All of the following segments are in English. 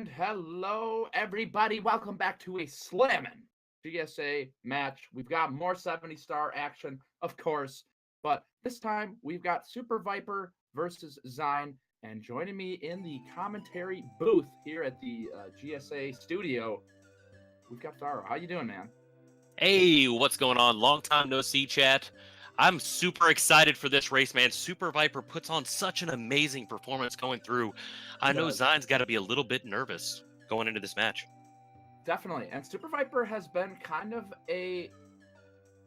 And hello, everybody. Welcome back to a slammin' GSA match. We've got more 70-star action, of course, but this time we've got Super Viper versus Xein. And joining me in the commentary booth here at the GSA studio, we've got Daro. How you doing, man? Hey, what's going on? Long time no see, chat. I'm super excited for this race, man. Super Viper puts on such an amazing performance going through. I know Xein's got to be a little bit nervous going into this match. Definitely. And Super Viper has been kind of I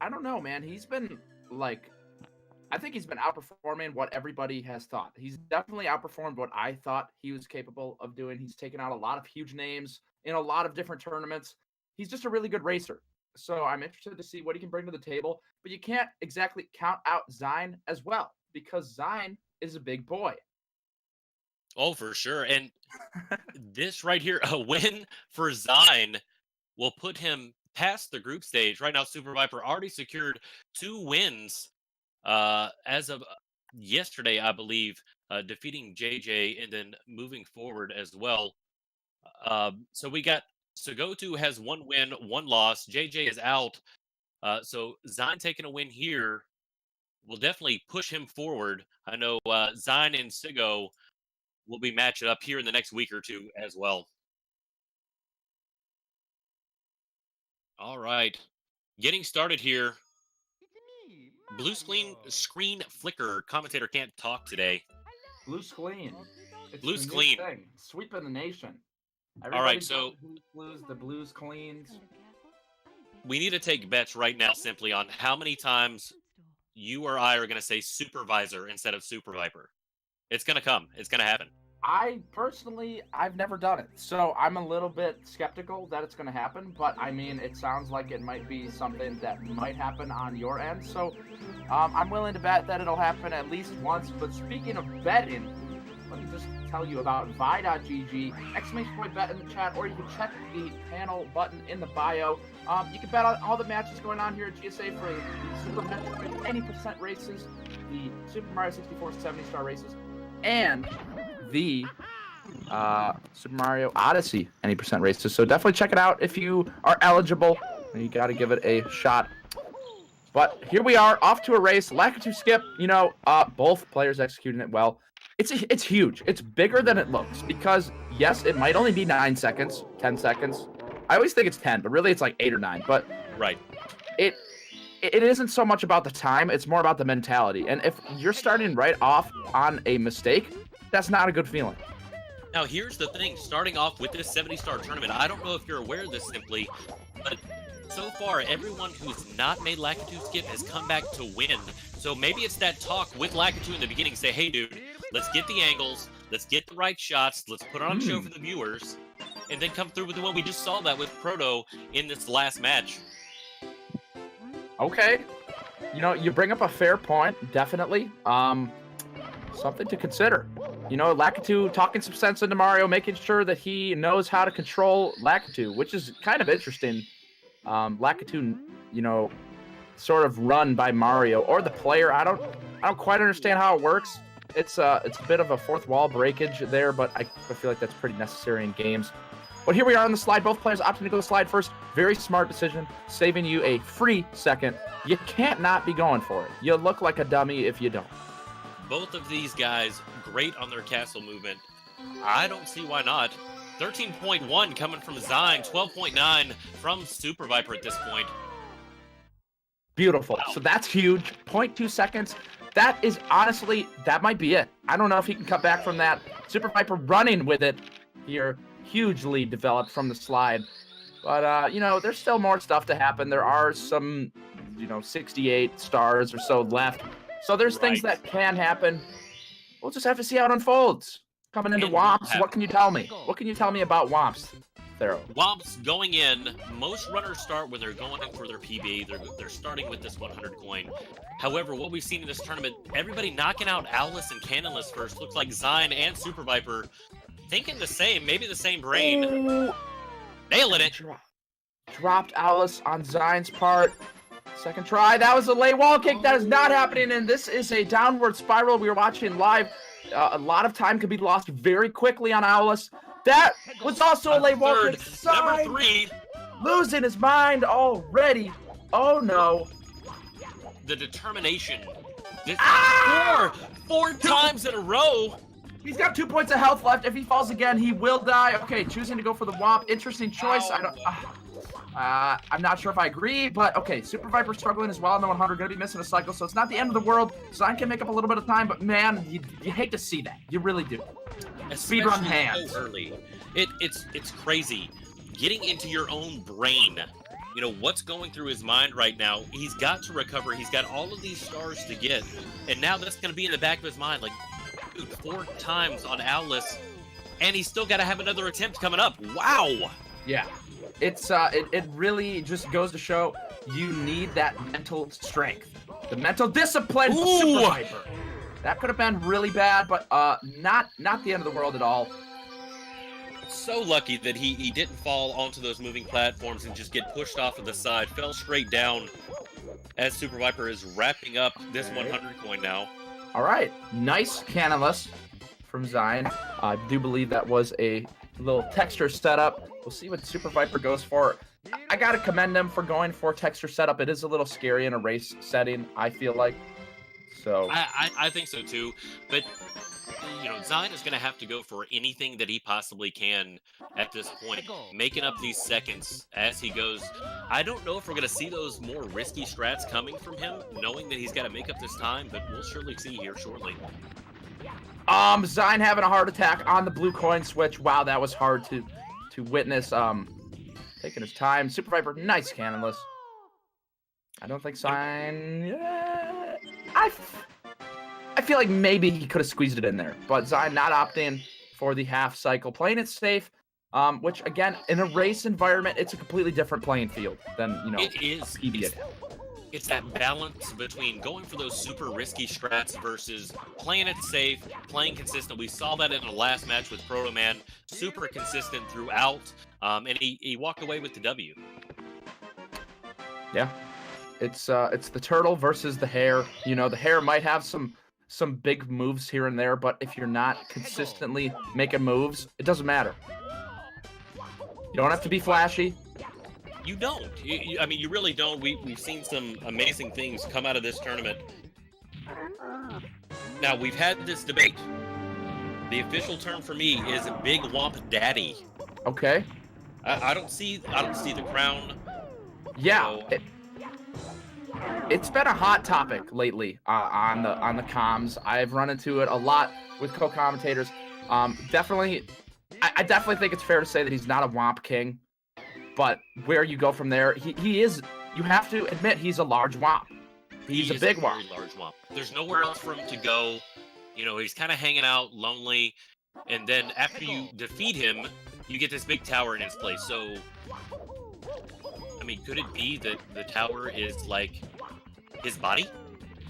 don't know, man. He's been I think he's been outperforming what everybody has thought. He's definitely outperformed what I thought he was capable of doing. He's taken out a lot of huge names in a lot of different tournaments. He's just a really good racer. So I'm interested to see what he can bring to the table. But you can't exactly count out Xein as well, because Xein is a big boy. Oh, for sure. And this right here, a win for Xein, will put him past the group stage. Right now, Super Viper already secured 2 wins as of yesterday, I believe, defeating JJ and then moving forward as well. So we got Sagotu has 1 win, 1 loss. JJ is out. So Xein taking a win here will definitely push him forward. I know Xein and Sigo will be matched up here in the next week or 2 as well. All right. Getting started here. Blue screen flicker. Commentator can't talk today. Blue screen. It's blue screen. Sweeping the nation. All right, so the blues cleans. We need to take bets right now simply on how many times you or I are going to say supervisor instead of Super Viper. It's going to come. It's going to happen. I've never done it, so I'm a little bit skeptical that it's going to happen, but I mean, it sounds like it might be something that might happen on your end, so I'm willing to bet that it'll happen at least once. But speaking of betting, let me just tell you about vi.gg, !bet in the chat, or you can check the panel button in the bio. You can bet on all the matches going on here at GSA for the Super Metroid 80% races, the Super Mario 64 70-star races, and the Super Mario Odyssey 80% races. So definitely check it out if you are eligible. You got to give it a shot. But here we are, off to a race. Lakitu skip, both players executing it well. It's huge. It's bigger than it looks, because yes, it might only be 9 seconds, 10 seconds. I always think it's 10, but really it's like 8 or 9. But right, it isn't so much about the time, it's more about the mentality. And if you're starting right off on a mistake, that's not a good feeling. Now, here's the thing. Starting off with this 70-star tournament, I don't know if you're aware of this simply, but so far, everyone who's not made Lakitu skip has come back to win. So maybe it's that talk with Lakitu in the beginning. Say, hey, dude, let's get the angles. Let's get the right shots. Let's put on a show for the viewers. And then come through with the win. We just saw that with Proto in this last match. Okay. You bring up a fair point, definitely. Something to consider. Lakitu talking some sense into Mario, making sure that he knows how to control Lakitu, which is kind of interesting. Lakitu, sort of run by Mario or the player. I don't quite understand how it works. It's a bit of a fourth wall breakage there, but I feel like that's pretty necessary in games. But here we are on the slide. Both players opting to go slide first. Very smart decision, saving you a free second. You can't not be going for it. You look like a dummy if you don't. Both of these guys, great on their castle movement. I don't see why not. 13.1 coming from Xein, 12.9 from Super Viper at this point. Beautiful. Wow. So that's huge. 0.2 seconds. That is honestly, that might be it. I don't know if he can cut back from that. Super Viper running with it here. Hugely developed from the slide. But, there's still more stuff to happen. There are some, 68 stars or so left. So there's things that can happen. We'll just have to see how it unfolds. Coming into Womps, what can you tell me? What can you tell me about Womps, Thero? Womps going in. Most runners start when they're going in for their PB. They're starting with this 100 coin. However, what we've seen in this tournament, everybody knocking out Owless and Cannonless first. Looks like Xein and Super Viper thinking the same, maybe the same brain. Ooh. Nailing it. Dropped Owless on Xein's part. Second try. That was a late wall kick. That is not happening, and this is a downward spiral we were watching live. A lot of time could be lost very quickly on Owless. That was also a late walk. Third, number 3. Losing his mind already. Oh no. The determination. This Ah! four times in a row. He's got 2 points of health left. If he falls again, he will die. Okay, choosing to go for the womp. Interesting choice. I'm not sure if I agree, but okay. Super Viper struggling as well on the 100. Going to be missing a cycle, so it's not the end of the world. Zine can make up a little bit of time, but man, you hate to see that. You really do. Speedrun hands. So early. It's crazy. Getting into your own brain. You know, what's going through his mind right now? He's got to recover. He's got all of these stars to get. And now that's going to be in the back of his mind. Like, dude, 4 times on Owless. And he's still got to have another attempt coming up. Wow. Yeah. It's it really just goes to show you need that mental strength. The mental discipline of Super Viper. That could have been really bad, but not the end of the world at all. So lucky that he didn't fall onto those moving platforms and just get pushed off of the side. Fell straight down as Super Viper is wrapping up this 100 coin now. All right, nice canonless from Xein. I do believe that was a little texture setup. We'll see what Super Viper goes for. I gotta commend him for going for texture setup. It is a little scary in a race setting, I feel like. So I think so too, but you know, Xein is going to have to go for anything that he possibly can at this point, making up these seconds as he goes. I don't know if we're going to see those more risky strats coming from him, knowing that he's got to make up this time, but we'll surely see here shortly. Xein having a heart attack on the blue coin switch. Wow, that was hard to witness. Taking his time. Super Viper, nice canonless. I don't think Xein. Yeah, I feel like maybe he could have squeezed it in there, but Xein not opting for the half cycle, playing it safe. Which again, in a race environment, it's a completely different playing field than it is. PBA. It's that balance between going for those super risky strats versus playing it safe, playing consistent. We saw that in the last match with Proto Man, super consistent throughout, and he walked away with the W. Yeah, it's the turtle versus the hare. You know, the hare might have some big moves here and there, but if you're not consistently making moves, it doesn't matter. You don't have to be flashy. You don't. I mean, you really don't. We've seen some amazing things come out of this tournament. Now, we've had this debate. The official term for me is Big Womp Daddy. Okay. I don't see the crown. Yeah. So. It's been a hot topic lately on the comms. I've run into it a lot with co-commentators. Definitely, I definitely think it's fair to say that he's not a Womp King. But where you go from there, he is. You have to admit he's a large Womp. He's a big Womp. Very large Womp. There's nowhere else for him to go. You know, he's kind of hanging out, lonely, and then after you defeat him, you get this big tower in his place. So, I mean, could it be that the tower is like his body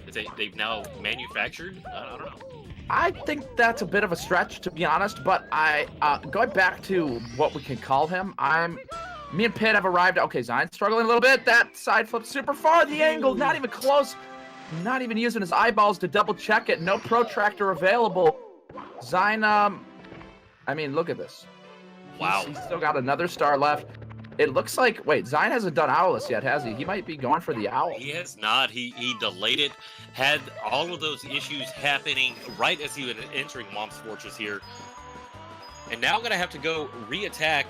that they've now manufactured? I don't know. I think that's a bit of a stretch, to be honest. But going back to what we can call him, me and Pitt have arrived. Okay, Xein's struggling a little bit. That side flip super far. The angle, not even close. Not even using his eyeballs to double check it. No protractor available. Xein, I mean, look at this. Wow. He's still got another star left. It looks like, wait, Xein hasn't done Owless yet, has he? He might be going for the Owl. He has not. He delayed it. Had all of those issues happening right as he was entering Womp's Fortress here. And now I'm going to have to go re-attack.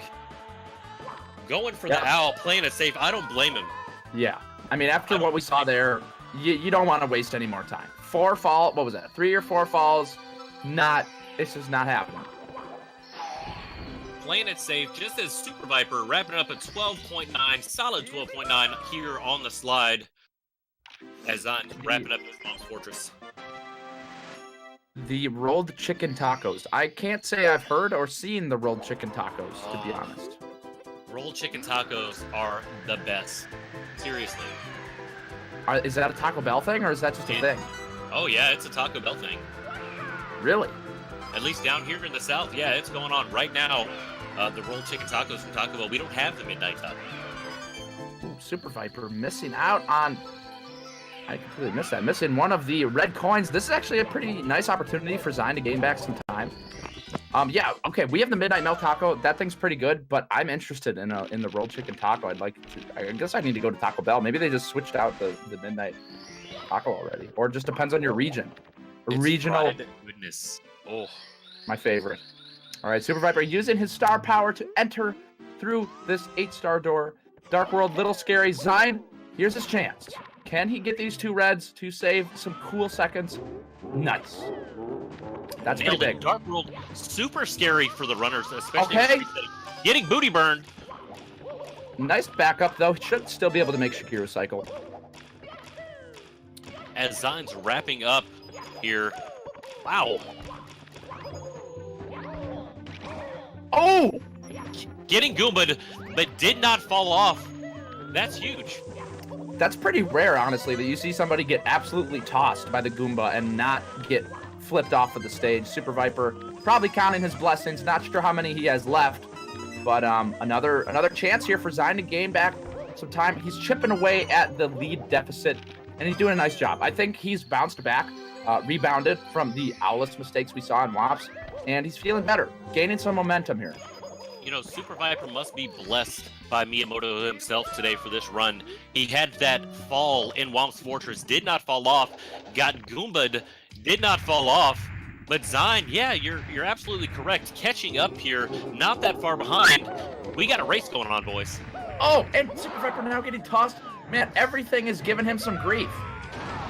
Going for the Owl, playing it safe. I don't blame him. Yeah. I mean, after what we saw there, you don't want to waste any more time. 4 fall, what was that? 3 or 4 falls? It's just not happening. Playing it safe, just as Super Viper wrapping up at 12.9, solid 12.9 here on the slide. As I'm wrapping up his Mom's Fortress. The rolled chicken tacos. I can't say I've heard or seen the rolled chicken tacos, to be honest. Rolled chicken tacos are the best. Seriously. Is that a Taco Bell thing, or is that just a thing? Oh, yeah, it's a Taco Bell thing. Really? At least down here in the South, yeah, it's going on right now. The rolled chicken tacos from Taco Bell. We don't have the midnight taco. Ooh, Super Viper missing out on... I completely missed that. Missing one of the red coins. This is actually a pretty nice opportunity for Xein to gain back some time. Yeah, okay, we have the Midnight Melt Taco. That thing's pretty good, but I'm interested in the rolled chicken taco. I'd like to. I guess I need to go to Taco Bell. Maybe they just switched out the Midnight Taco already, or it just depends on your region. It's Regional, fried goodness. Oh, my favorite. All right, Super Viper using his star power to enter through this 8-star door. Dark World, little scary. Xein, here's his chance. Can he get these 2 reds to save some cool seconds? Nice. That's pretty big. Dark World, super scary for the runners, especially Okay. Getting booty burned. Nice backup, though. Should still be able to make Shakira cycle. As Xein's wrapping up here. Wow. Oh! Getting Goomba'd, but did not fall off. That's huge. That's pretty rare, honestly, that you see somebody get absolutely tossed by the Goomba and not get flipped off of the stage. Super Viper probably counting his blessings. Not sure how many he has left, but another chance here for Xein to gain back some time. He's chipping away at the lead deficit, and he's doing a nice job. I think he's bounced back, rebounded from the Owlets mistakes we saw in WAPs, and he's feeling better, gaining some momentum here. You know, Super Viper must be blessed by Miyamoto himself today for this run. He had that fall in Womp's Fortress, did not fall off, got Goomba'd, did not fall off, but Xein, yeah, you're absolutely correct. Catching up here, not that far behind. We got a race going on, boys. Oh, and Super Viper now getting tossed. Man, everything is giving him some grief.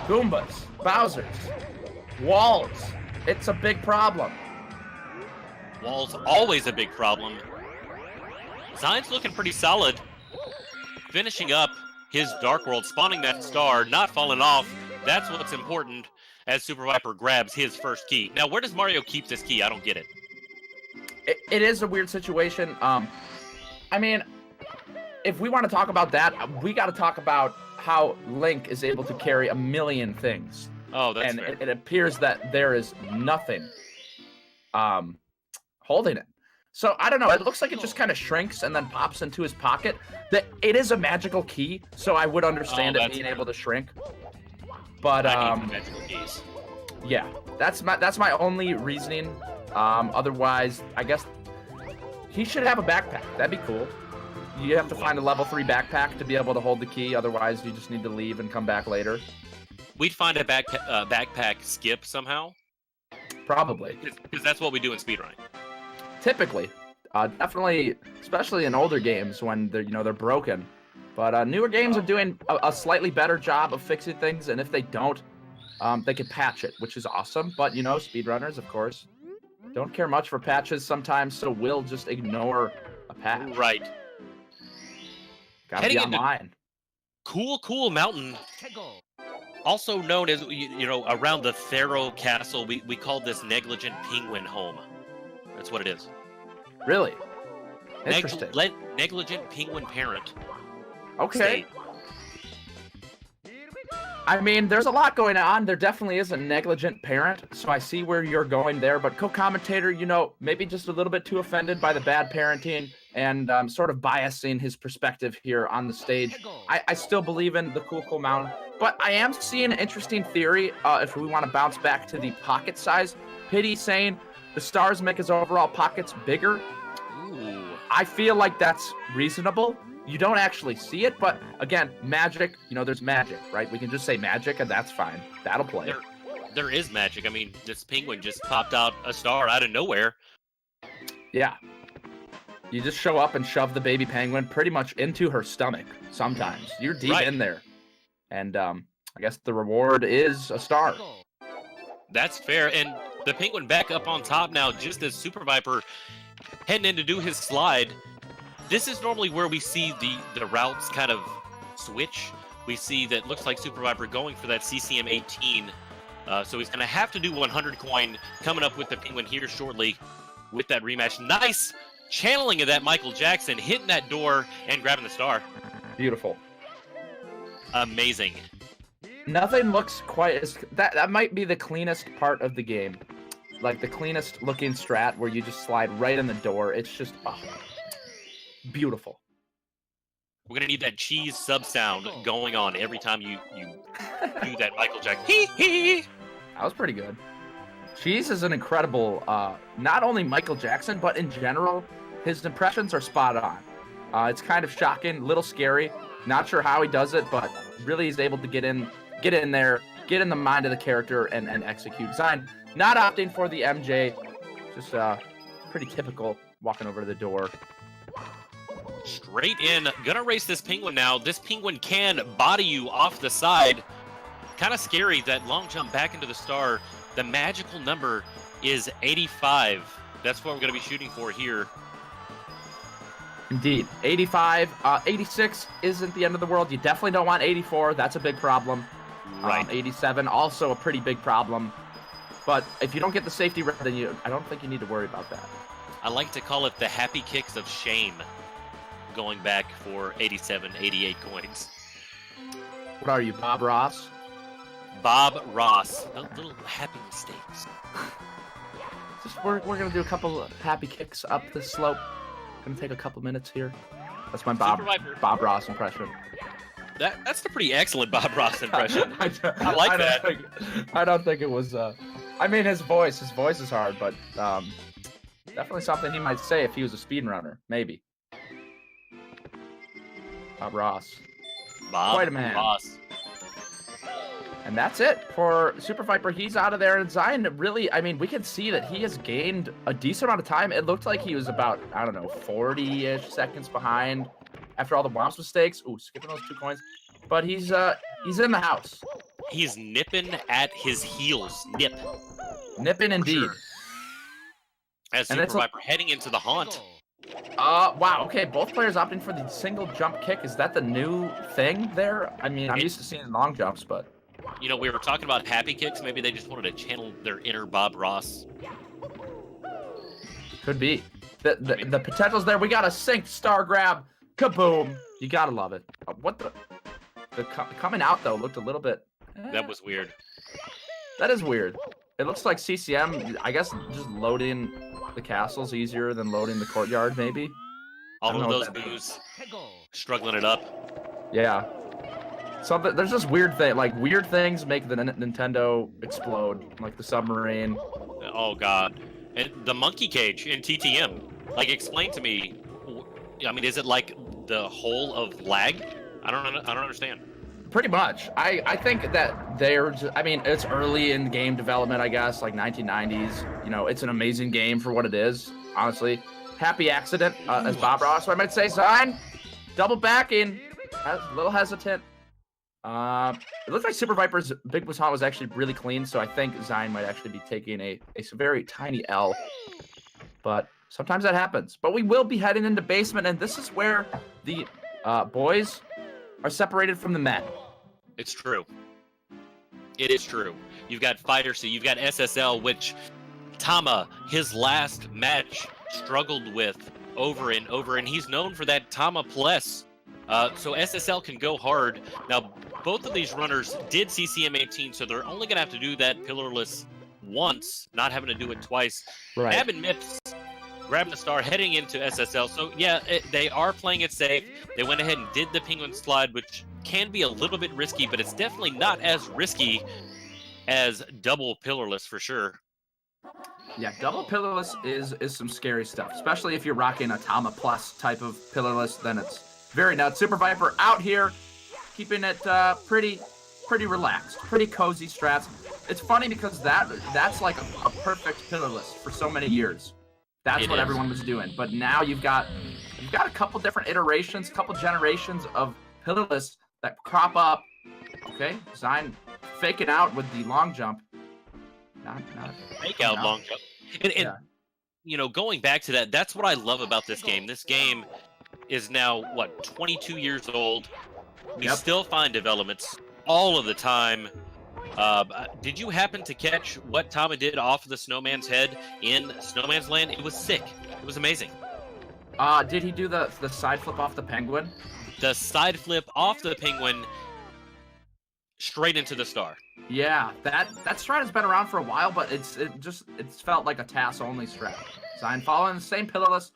Goombas, Bowsers, walls. It's a big problem. Walls, always a big problem. Xein's looking pretty solid. Finishing up his Dark World, spawning that star, not falling off. That's what's important as Super Viper grabs his first key. Now, where does Mario keep this key? I don't get it. It is a weird situation. I mean, if we want to talk about that, we got to talk about how Link is able to carry a million things. Oh, that's and fair. it appears that there is nothing holding it. So I don't know. It looks like it just kind of shrinks and then pops into his pocket. It is a magical key, so I would understand it being able to shrink. But I need the magical keys. yeah, that's my only reasoning. Otherwise, I guess he should have a backpack. That'd be cool. You have to find a level 3 backpack to be able to hold the key. Otherwise, you just need to leave and come back later. We'd find a backpack skip somehow. Probably. Because that's what we do in speedrunning. Typically, definitely, especially in older games when they're broken. But newer games are doing a slightly better job of fixing things, and if they don't, they can patch it, which is awesome. But speedrunners, of course, don't care much for patches sometimes, so we'll just ignore a patch. Right. Gotta be online. Cool Mountain. Also known as, around the Thero Castle, we call this Negligent Penguin Home. That's what it is. Really? Interesting. Negligent Penguin Parent. Okay. I mean, there's a lot going on. There definitely is a negligent parent, so I see where you're going there. But co-commentator, maybe just a little bit too offended by the bad parenting and sort of biasing his perspective here on the stage. I still believe in the cool mountain, but I am seeing an interesting theory if we want to bounce back to the pocket size. Pity saying the stars make his overall pockets bigger. Ooh. I feel like that's reasonable. You don't actually see it, but again, magic, there's magic, right? We can just say magic and that's fine. That'll play. There is magic. I mean, this penguin just popped out a star out of nowhere. Yeah. You just show up and shove the baby penguin pretty much into her stomach sometimes. You're deep in there. And I guess the reward is a star. That's fair. And the penguin back up on top now, just as Super Viper heading in to do his slide. This is normally where we see the routes kind of switch. We see that looks like Super Viper going for that CCM 18. So he's going to have to do 100 coin coming up with the penguin here shortly with that rematch. Nice channeling of that Michael Jackson, hitting that door and grabbing the star. Beautiful. Amazing. Nothing looks quite as... That might be the cleanest part of the game. Like the cleanest looking strat where you just slide right in the door. It's just... beautiful. We're gonna need that cheese sub sound going on every time you do that Michael Jackson. Hee hee. That was pretty good. Cheese is an incredible, not only Michael Jackson, but in general, his impressions are spot on. It's kind of shocking, a little scary. Not sure how he does it, but really he's able to get in there, get in the mind of the character, and execute. Xein not opting for the MJ, just pretty typical, walking over to the door. Straight in, gonna race this penguin now. This penguin can body you off the side. Kind of scary, that long jump back into the star. The magical number is 85. That's what we're gonna be shooting for here. Indeed. 85. 86 isn't the end of the world. You definitely don't want 84. That's a big problem. Right. 87, also a pretty big problem. But if you don't get the safety red, then I don't think you need to worry about that. I like to call it the happy kicks of shame, going back for 87, 88 coins. What are you, Bob Ross? Bob Ross. The little happy mistakes. We're going to do a couple of happy kicks up the slope. Going to take a couple minutes here. That's my Bob Ross impression. That's a pretty excellent Bob Ross impression. I like that. I don't think it was... I mean, his voice is hard, but definitely something he might say if he was a speedrunner. Maybe. Bob Ross. Quite a man. Ross. And that's it for Super Viper. He's out of there. And Xein, really, I mean, we can see that he has gained a decent amount of time. It looked like he was about, I don't know, 40-ish seconds behind after all the bombs mistakes. Ooh, skipping those 2 coins. But he's in the house. He's nipping at his heels. Nipping indeed. Sure. As Super Viper heading into the haunt. Wow, okay, both players opting for the single jump kick. Is that the new thing there? I mean, I'm used to seeing long jumps, but... You know, we were talking about happy kicks. Maybe they just wanted to channel their inner Bob Ross. Could be. The potential's there. We got a synced star grab. Kaboom. You gotta love it. What the coming out, though, looked a little bit... That was weird. That is weird. It looks like CCM, I guess, just loading the castle's easier than loading the courtyard, maybe. All of those boos struggling it up. Yeah. Something. There's just weird thing. Like weird things make the Nintendo explode, like the submarine. Oh God, and the monkey cage in TTM. Like, explain to me. I mean, is it like the whole of lag? I don't understand. Pretty much. I think that I mean, it's early in game development, I guess, like 1990s. You know, it's an amazing game for what it is, honestly. Happy accident, as Bob Ross, I might say. Xein, double backing, a little hesitant. It looks like Super Viper's big baton was actually really clean, so I think Xein might actually be taking a very tiny L. But sometimes that happens. But we will be heading into basement, and this is where the boys are separated from the men. It's true. It is true. You've got Fighter C, you've got SSL, which Tama, his last match, struggled with over and over, and he's known for that Tama plus. So SSL can go hard. Now, both of these runners did CCM 18, so they're only going to have to do that pillarless once, not having to do it twice. Right. Mab and Mips grabbing the star, heading into SSL. So, yeah, they are playing it safe. They went ahead and did the penguin slide, which can be a little bit risky, but it's definitely not as risky as double pillarless for sure. Yeah, double pillarless is some scary stuff, especially if you're rocking a Tama Plus type of pillarless, then it's very nuts. Super Viper out here, keeping it pretty relaxed, pretty cozy strats. It's funny because that's like a perfect pillarless for so many years. That's what everyone was doing. But now you've got a couple different iterations, couple generations of pillarless that crop up. Okay, Xein faking out with the long jump. Not fake out long jump. And you know, going back to that, that's what I love about this game. This game is now, what, 22 years old. We still find developments all of the time. Did you happen to catch what Tama did off of the snowman's head in Snowman's Land? It was sick. It was amazing. Did he do the side flip off the penguin? The side flip off the penguin straight into the star. Yeah, that strat has been around for a while, but it's felt like a TAS only strat. Xein following the same pillarless.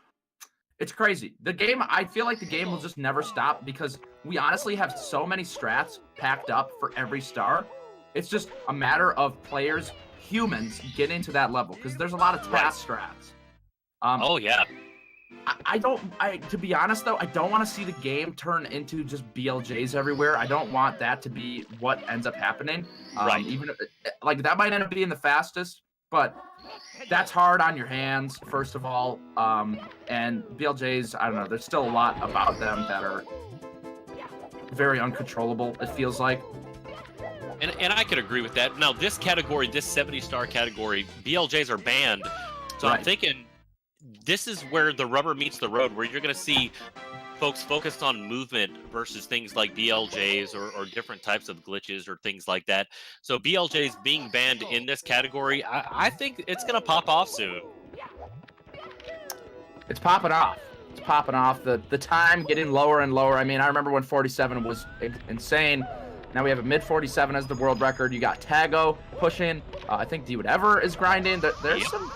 It's crazy. The game, I feel like the game will just never stop because we honestly have so many strats packed up for every star. It's just a matter of players humans getting to that level because there's a lot of task strats. Oh yeah. To be honest though, I don't want to see the game turn into just BLJs everywhere. I don't want that to be what ends up happening. Right. Even if, like that might end up being the fastest, but that's hard on your hands, first of all. And BLJs, I don't know, there's still a lot about them that are very uncontrollable, it feels like. And I could agree with that. Now, this category, this 70-star category, BLJs are banned. So I'm thinking this is where the rubber meets the road, where you're going to see folks focused on movement versus things like BLJs or different types of glitches or things like that. So BLJs being banned in this category, I think it's going to pop off soon. It's popping off. It's popping off. The time getting lower and lower. I mean, I remember when 47 was insane. Now we have a mid 47 as the world record. You got Tago pushing. I think D Whatever is grinding. There's some.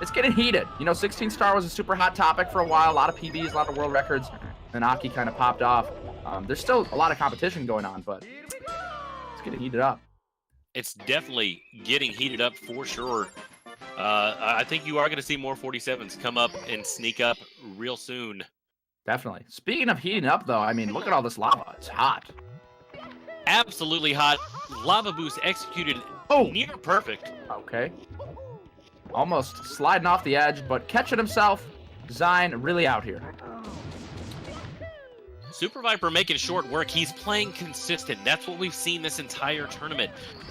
It's getting heated. You know, 16 star was a super hot topic for a while. A lot of PBs, a lot of world records. And Aki kind of popped off. There's still a lot of competition going on, but it's getting heated up. It's definitely getting heated up for sure. I think you are going to see more 47s come up and sneak up real soon. Definitely. Speaking of heating up, though, I mean, look at all this lava. It's hot. Absolutely hot. Lava boost executed near perfect. Okay. Almost sliding off the edge, but catching himself. Xein really out here. SuperViper making short work. He's playing consistent. That's what we've seen this entire tournament.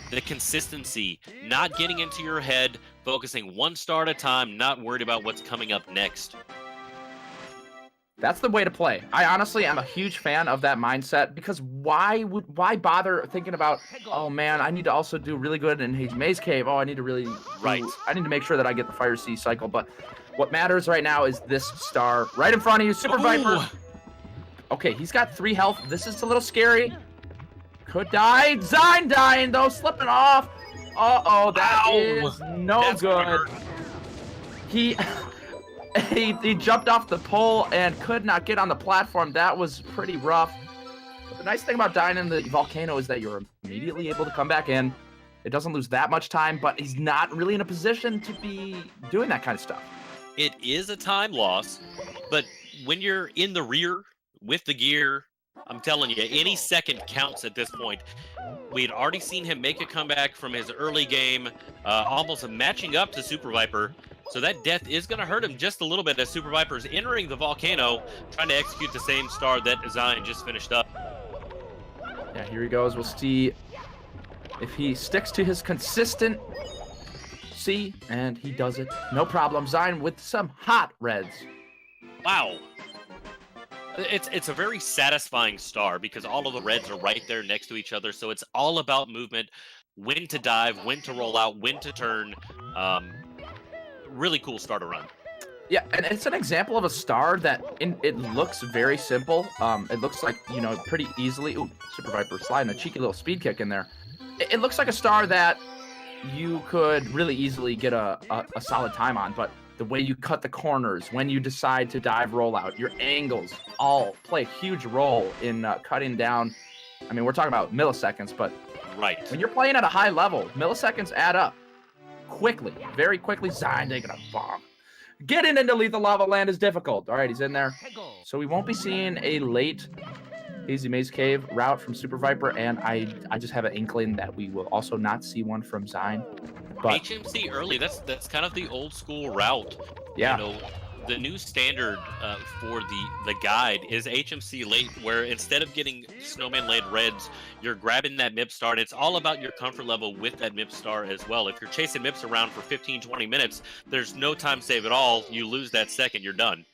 The consistency, not getting into your head, focusing one star at a time, not worried about what's coming up next. That's the way to play. I honestly am a huge fan of that mindset because why bother thinking about, oh man, I need to also do really good in Hazy Maze Cave. Oh, I need to really I need to make sure that I get the Fire Sea cycle. But what matters right now is this star right in front of you, SuperViper. Okay, he's got 3 health. This is a little scary. Could die. Xein dying though, slipping off. Uh-oh, that is no good. He jumped off the pole and could not get on the platform. That was pretty rough. But the nice thing about dying in the volcano is that you're immediately able to come back in. It doesn't lose that much time, but he's not really in a position to be doing that kind of stuff. It is a time loss, but when you're in the rear with the gear, I'm telling you, any second counts at this point. We had already seen him make a comeback from his early game, almost matching up to SuperViper. So that death is going to hurt him just a little bit as SuperViper is entering the volcano, trying to execute the same star that Xein just finished up. Yeah, here he goes. We'll see if he sticks to his consistent C, and he does it. No problem. Xein with some hot reds. Wow. It's a very satisfying star because all of the reds are right there next to each other. So it's all about movement, when to dive, when to roll out, when to turn. Really cool star to run. Yeah, and it's an example of a star that it looks very simple. It looks like, you know, pretty easily. Ooh, SuperViper sliding a cheeky little speed kick in there. It looks like a star that you could really easily get a solid time on, but the way you cut the corners, when you decide to dive rollout, your angles all play a huge role in cutting down. I mean, we're talking about milliseconds, but when you're playing at a high level, milliseconds add up. Quickly, very quickly. Xein taking a bomb. Getting into Lethal Lava Land is difficult. All right, he's in there. So we won't be seeing a late Hazy Maze Cave route from SuperViper, and I just have an inkling that we will also not see one from Xein. But HMC early, that's kind of the old school route. Yeah. You know, the new standard for the guide is HMC late, where instead of getting snowman laid reds, you're grabbing that MIP star, and it's all about your comfort level with that MIP star as well. If you're chasing MIPs around for 15-20 minutes, there's no time save at all. You lose that second, you're done.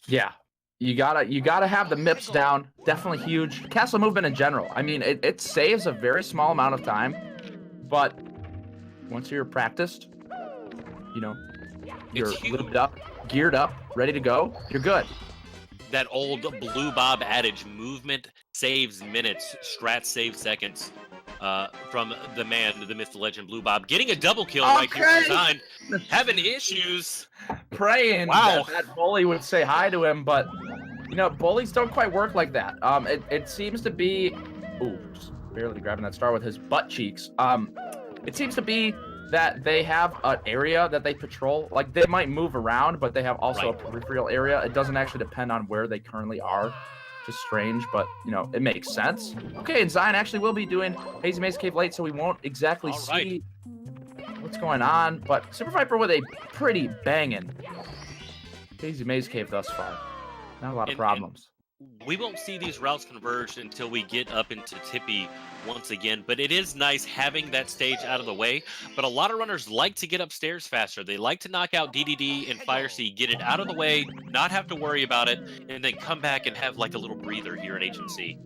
Yeah, you gotta have the MIPs down. Definitely huge. Castle movement in general. I mean, it saves a very small amount of time, but once you're practiced, you know, you're lubed up, geared up, ready to go, you're good. That old Blue Bob adage, movement saves minutes, strats save seconds, from the man, the myth, the legend, Blue Bob. Getting a double kill right here for Xein. Having issues. Praying that bully would say hi to him, but, you know, bullies don't quite work like that. It seems to be... Ooh, just barely grabbing that star with his butt cheeks. It seems to be that they have an area that they patrol. Like, they might move around, but they have also a peripheral area. It doesn't actually depend on where they currently are. Just strange, but, you know, it makes sense. Okay, and Xein actually will be doing Hazy Maze Cave late, so we won't exactly see what's going on. But SuperViper with a pretty banging Hazy Maze Cave thus far. Not a lot of problems. We won't see these routes converged until we get up into Tippy once again, but it is nice having that stage out of the way. But a lot of runners like to get upstairs faster. They like to knock out DDD and Fire C, get it out of the way, not have to worry about it, and then come back and have like a little breather here in HMC.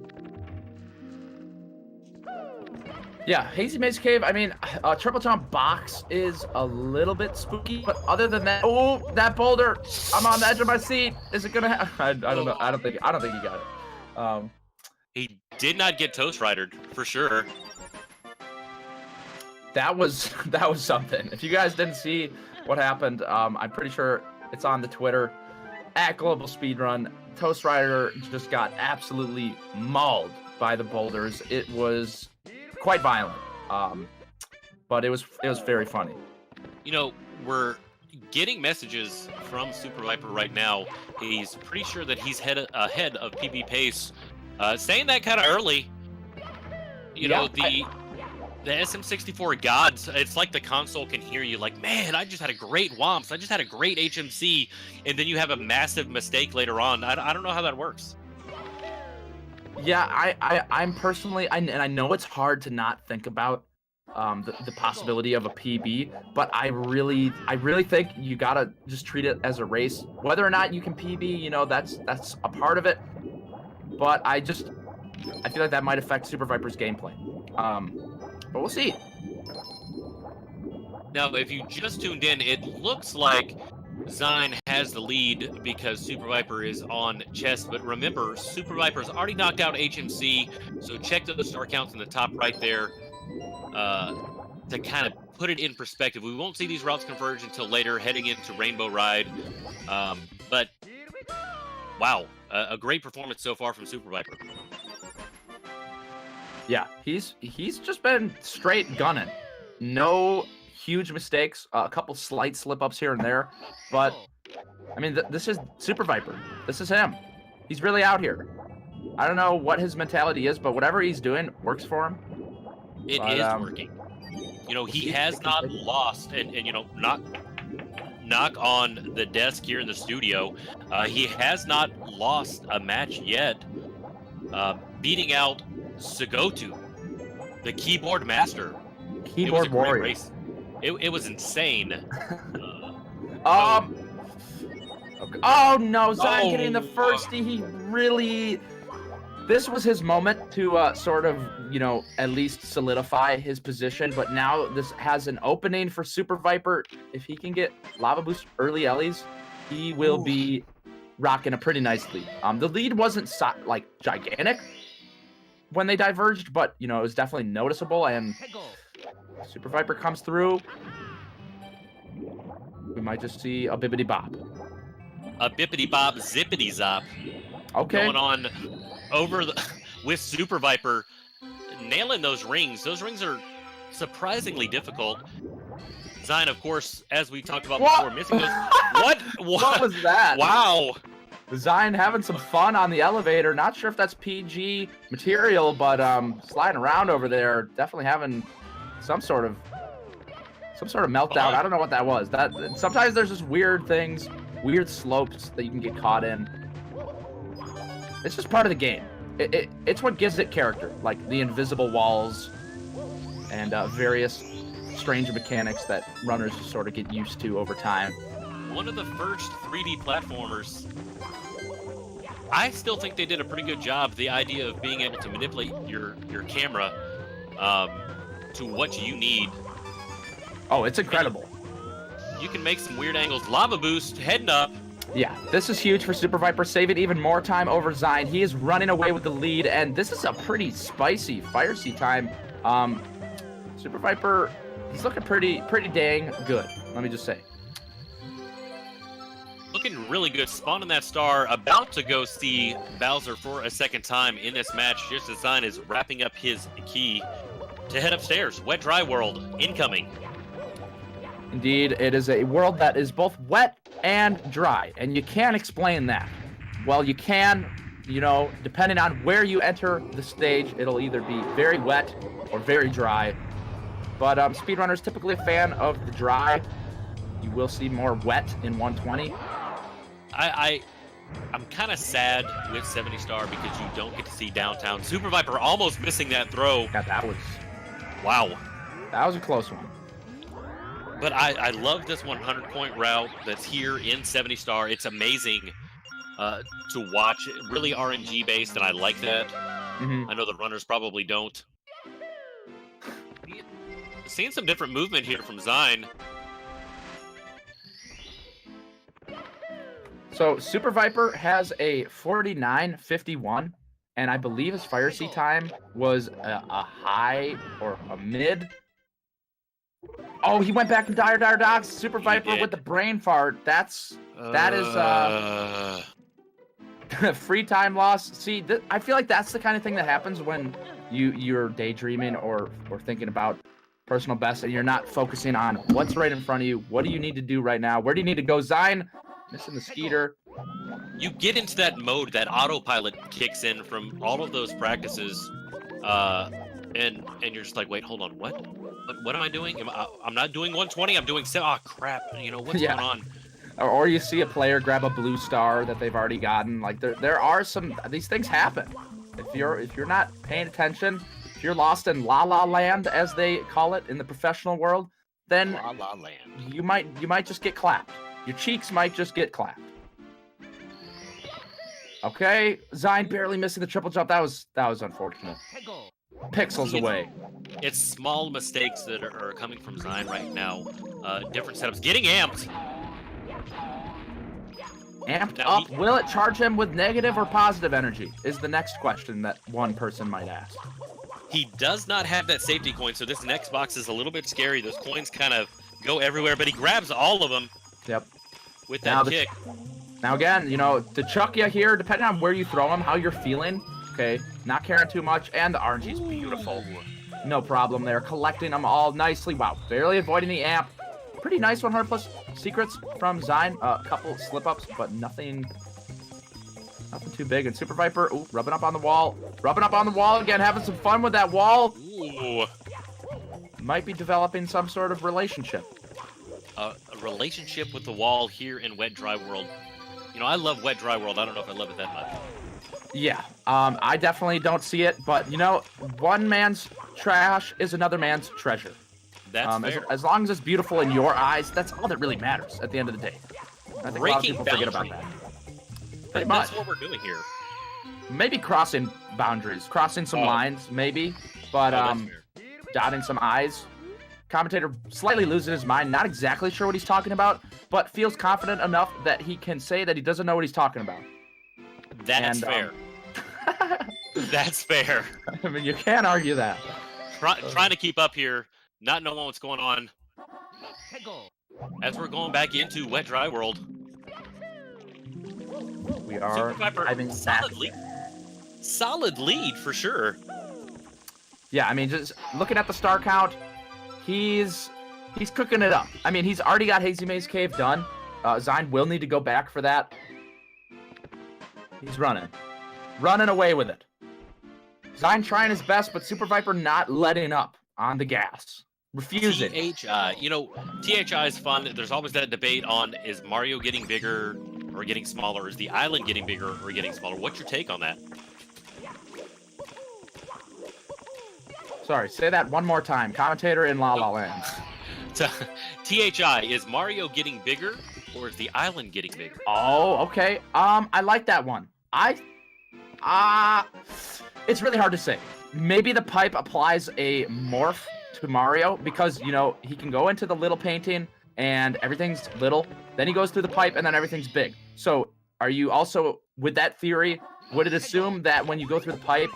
Yeah, Hazy Maze Cave, I mean, Triple Jump Box is a little bit spooky, but other than that, oh, that boulder, I'm on the edge of my seat. Is it gonna happen? I don't know. I don't think he got it. He did not get Toast Ridered, for sure. That was something. If you guys didn't see what happened, I'm pretty sure it's on the Twitter, @GlobalSpeedrun. Toast Rider just got absolutely mauled by the boulders. It was quite violent, but it was very funny. You know, we're getting messages from SuperViper right now. He's pretty sure that he's ahead of PB Pace, saying that kind of early. You know, the SM64 gods, it's like the console can hear you like, man, I just had a great WOMPS, I just had a great HMC, and then you have a massive mistake later on. I don't know how that works. Yeah, I'm personally, and I know it's hard to not think about the possibility of a PB, but I really think you gotta just treat it as a race. Whether or not you can PB, you know, that's a part of it. But I feel like that might affect SuperViper's gameplay. But we'll see. Now, if you just tuned in, it looks like Xein has the lead because SuperViper is on chest, but remember, SuperViper's already knocked out HMC, so check those star counts in the top right there to kind of put it in perspective. We won't see these routes converge until later, heading into Rainbow Ride, but wow, a great performance so far from SuperViper. Yeah, he's just been straight gunning. No huge mistakes, a couple slight slip-ups here and there, but I mean, this is SuperViper. This is him. He's really out here. I don't know what his mentality is, but whatever he's doing works for him. It is working. You know, he has not lost, and you know, not knock on the desk here in the studio. He has not lost a match yet, beating out Sagotu, the keyboard master. Keyboard warrior. Race. It was insane. Okay. Oh no, Xein getting the first. He really. This was his moment to sort of, you know, at least solidify his position. But now this has an opening for SuperViper. If he can get Lava Boost early Ellies, he will be rocking a pretty nice lead. The lead wasn't like gigantic when they diverged, but you know, it was definitely noticeable. And SuperViper comes through. We might just see a bippity bop. A bippity bop, zippity zop. Okay. Going on over with SuperViper, nailing those rings. Those rings are surprisingly difficult. Xein, of course, as we talked about before, missing those. What was that? Wow. Xein having some fun on the elevator. Not sure if that's PG material, but sliding around over there, definitely having some sort of meltdown. I don't know what that was. That sometimes there's just weird things, weird slopes that you can get caught in. It's just part of the game. It's what gives it character, like the invisible walls and various strange mechanics that runners just sort of get used to over time. One of the first 3D platformers. I still think they did a pretty good job. The idea of being able to manipulate your camera to what you need. Oh, it's incredible. You can make some weird angles. Lava Boost, heading up. Yeah, this is huge for SuperViper, saving even more time over Xein. He is running away with the lead, and this is a pretty spicy Fire Sea time. SuperViper, he's looking pretty dang good, let me just say. Looking really good, spawning that star, about to go see Bowser for a second time in this match, just as Xein is wrapping up his key. to head upstairs. Wet Dry World incoming. Indeed, it is a world that is both wet and dry, and you can't explain that. Well, you can, you know, depending on where you enter the stage, it'll either be very wet or very dry. But Speedrunner's typically a fan of the dry. You will see more wet in 120. I'm kind of sad with 70 Star because you don't get to see downtown. SuperViper almost missing that throw. God, that was... Wow. That was a close one. But I love this 100-point route that's here in 70 Star. It's amazing to watch. Really RNG-based, and I like that. I know the runners probably don't. Seeing some different movement here from Xein. So SuperViper has a 49.51, and I believe his fire sea time was a high or a mid. Oh, he went back and dire dogs. SuperViper with the brain fart. That is free time loss. See, I feel like that's the kind of thing that happens when you're daydreaming or thinking about personal best, and you're not focusing on what's right in front of you. What do you need to do right now? Where do you need to go? Xein missing the skeeter. You get into that mode, that autopilot kicks in from all of those practices, and you're just like, wait, hold on, what am I doing? I'm not doing 120. I'm doing oh crap. You know what's going on? Or you see a player grab a blue star that they've already gotten. Like there are these things happen. If you're not paying attention, if you're lost in La La Land, as they call it in the professional world, then La La Land. You might just get clapped. Your cheeks might just get clapped. Okay, Xein barely missing the triple jump. That was unfortunate. Pixels away. It's small mistakes that are coming from Xein right now. Different setups. Getting amped. Amped up. Will it charge him with negative or positive energy? Is the next question that one person might ask. He does not have that safety coin, so this next box is a little bit scary. Those coins kind of go everywhere, but he grabs all of them. Yep. With that kick. Now again, you know, the chuck you here, depending on where you throw them, how you're feeling. Okay, not caring too much, and the RNG is beautiful. No problem there, collecting them all nicely. Wow, barely avoiding the amp. Pretty nice 100 plus secrets from Xein. A couple slip-ups, but nothing too big. And SuperViper, ooh, rubbing up on the wall. Rubbing up on the wall again, having some fun with that wall. Ooh. Might be developing some sort of relationship. A relationship with the wall here in Wet Dry World. You know, I love Wet Dry World. I don't know if I love it that much. Yeah, I definitely don't see it, but you know, one man's trash is another man's treasure. That's fair. As long as it's beautiful in your eyes, that's all that really matters at the end of the day. I think a lot of people forget about that. Pretty much. That's what we're doing here. Maybe crossing boundaries, crossing some lines, maybe, but dotting some I's. Commentator slightly losing his mind, not exactly sure what he's talking about, but feels confident enough that he can say that he doesn't know what he's talking about. That's fair. That's fair. I mean, you can't argue that. Trying to keep up here, not knowing what's going on. As we're going back into Wet Dry World. We are having solid lead for sure. Yeah, I mean, just looking at the star count, he's cooking it up. I mean, he's already got Hazy Maze Cave done. Xein will need to go back for that. He's running away with it. Xein trying his best, but SuperViper not letting up on the gas. Refusing. THI. You know, THI is fun. There's always that debate on, is Mario getting bigger or getting smaller? Is the island getting bigger or getting smaller? What's your take on that? Sorry, say that one more time. Commentator in La La Land. So, THI, is Mario getting bigger or is the island getting bigger? Oh, okay. I like that one. It's really hard to say. Maybe the pipe applies a morph to Mario because, you know, he can go into the little painting and everything's little. Then he goes through the pipe and then everything's big. So are you also, with that theory, would it assume that when you go through the pipe,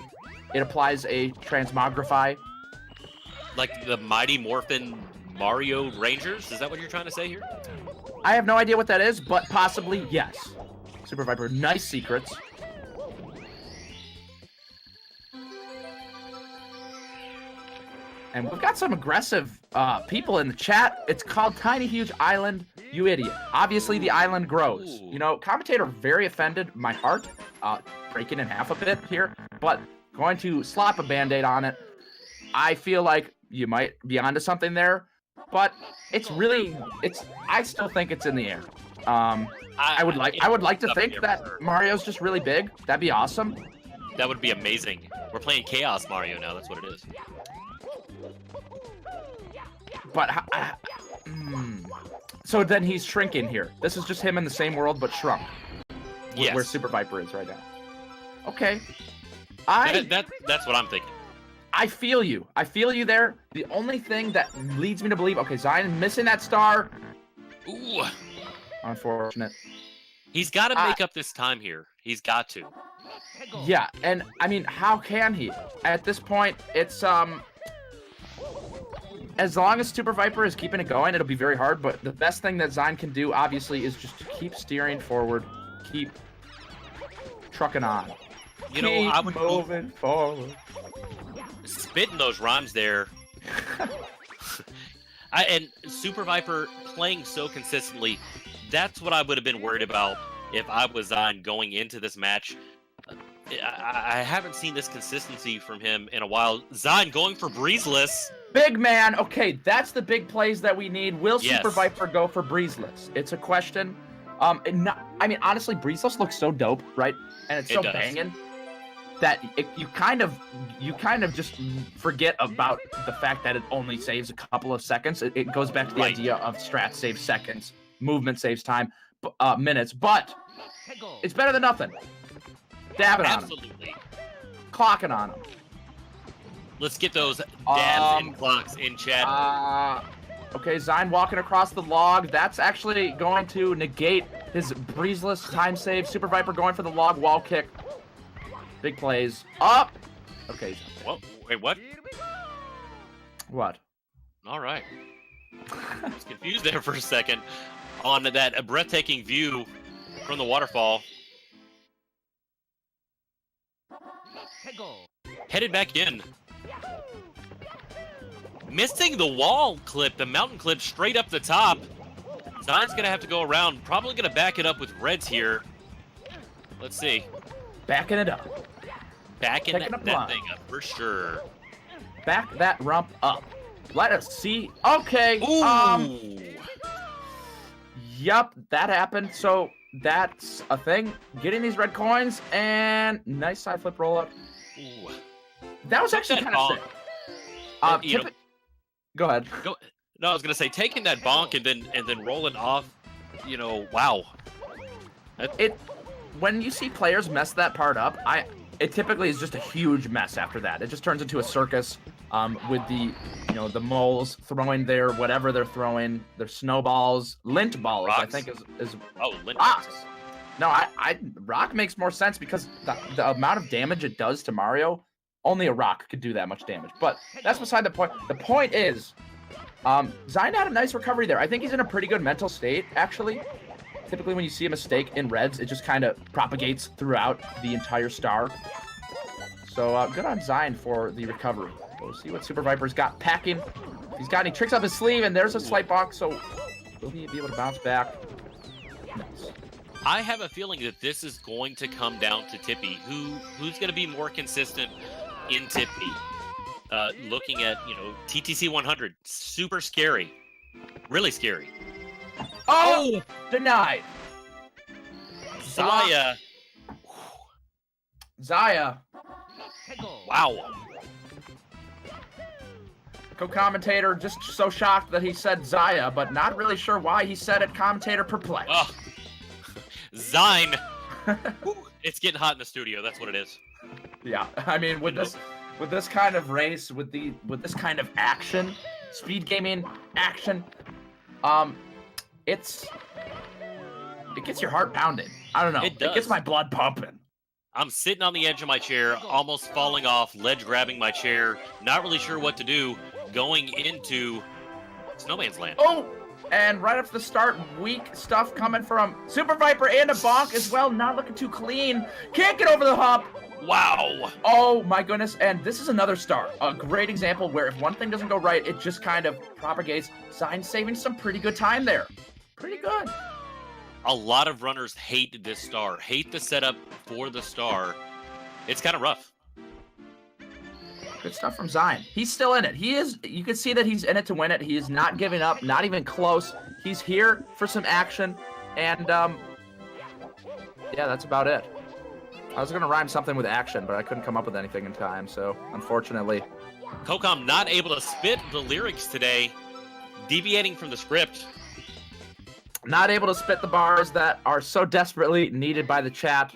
it applies a transmogrify? Like the Mighty Morphin Mario Rangers? Is that what you're trying to say here? I have no idea what that is, but possibly yes. SuperViper, nice secrets. And we've got some aggressive people in the chat. It's called Tiny Huge Island, you idiot. Obviously, the island grows. Ooh. You know, commentator very offended. My heart breaking in half a bit here, but going to slap a Band-Aid on it. I feel like you might be onto something there, but I still think it's in the air. I would like to think that Mario's just really big. That'd be awesome. That would be amazing. We're playing Chaos Mario now. That's what it is. But so then he's shrinking here. This is just him in the same world but shrunk. Yes. Where Super Viper is right now. Okay. That's what I'm thinking. I feel you. I feel you there. The only thing that leads me to believe, okay, Zion missing that star. Ooh. Unfortunate. He's got to make up this time here. He's got to. Yeah, and I mean, how can he? At this point, it's as long as Super Viper is keeping it going, it'll be very hard, but the best thing that Zion can do, obviously, is just to keep steering forward, keep trucking on. You know, I would moving forward. Spitting those rhymes there. And Super Viper playing so consistently, that's what I would have been worried about if I was Zion going into this match. I haven't seen this consistency from him in a while. Zion going for breezeless. Big man. Okay, that's the big plays that we need. Will Yes. Super Viper go for breezeless? It's a question. I mean, honestly, breezeless looks so dope, right? And it's so banging that you kind of just forget about the fact that it only saves a couple of seconds. It goes back to the idea of strat saves seconds, movement saves time, minutes. But it's better than nothing. Dabbing on him. Absolutely. Clocking on him. Let's get those dabs and clocks in chat. Okay, Zion walking across the log. That's actually going to negate his breezeless time save. Super Viper going for the log wall kick. Big plays. Up! Okay. What? Wait, what? What? All right. I was confused there for a second on that breathtaking view from the waterfall. Headed back in. Missing the wall clip, the mountain clip straight up the top. Zion's going to have to go around. Probably going to back it up with reds here. Let's see. Backing it up. Backing that thing up for sure. Back that rump up. Let us see. Okay. Ooh. Yup, that happened. So that's a thing. Getting these red coins and nice side flip roll up. Ooh. That was actually kind of sick. Go ahead. No, I was gonna say taking that bonk and then rolling off. You know, wow. When you see players mess that part up, it typically is just a huge mess after that. It just turns into a circus with the moles throwing their whatever they're throwing, their snowballs, lint balls. Rocks. I think is lint rocks. balls. No, rock makes more sense because the amount of damage it does to Mario, only a rock could do that much damage. But that's beside the point. The point is, Zion had a nice recovery there. I think he's in a pretty good mental state, actually. Typically, when you see a mistake in reds, it just kind of propagates throughout the entire star. So good on Zion for the recovery. We'll see what Super Viper's got packing. If he's got any tricks up his sleeve, and there's a slight bonk, so will he be able to bounce back? Nice. I have a feeling that this is going to come down to Tippy. Who's going to be more consistent in Tippy? Looking at, TTC 100, super scary. Really scary. Oh! Denied. Zaya. Wow. Co-commentator just so shocked that he said Zaya, but not really sure why he said it. Commentator perplexed. Oh. Zine. It's getting hot in the studio. That's what it is. Yeah, I mean, with this kind of race, with this kind of action, speed gaming action, it gets your heart pounding. I don't know. It does. It gets my blood pumping. I'm sitting on the edge of my chair, almost falling off, ledge grabbing my chair, not really sure what to do, going into Snowman's Land. Oh! And right after the start, weak stuff coming from Super Viper and a bonk as well. Not looking too clean. Can't get over the hump. Wow. Oh my goodness. And this is another star. A great example where if one thing doesn't go right, it just kind of propagates. Xein saving some pretty good time there. Pretty good. A lot of runners hate this star, hate the setup for the star. It's kind of rough. Good stuff from Xein. He's still in it. He is. You can see that he's in it to win it. He is not giving up, not even close. He's here for some action. And, yeah, that's about it. I was going to rhyme something with action, but I couldn't come up with anything in time, so unfortunately. Kokam not able to spit the lyrics today, deviating from the script. Not able to spit the bars that are so desperately needed by the chat.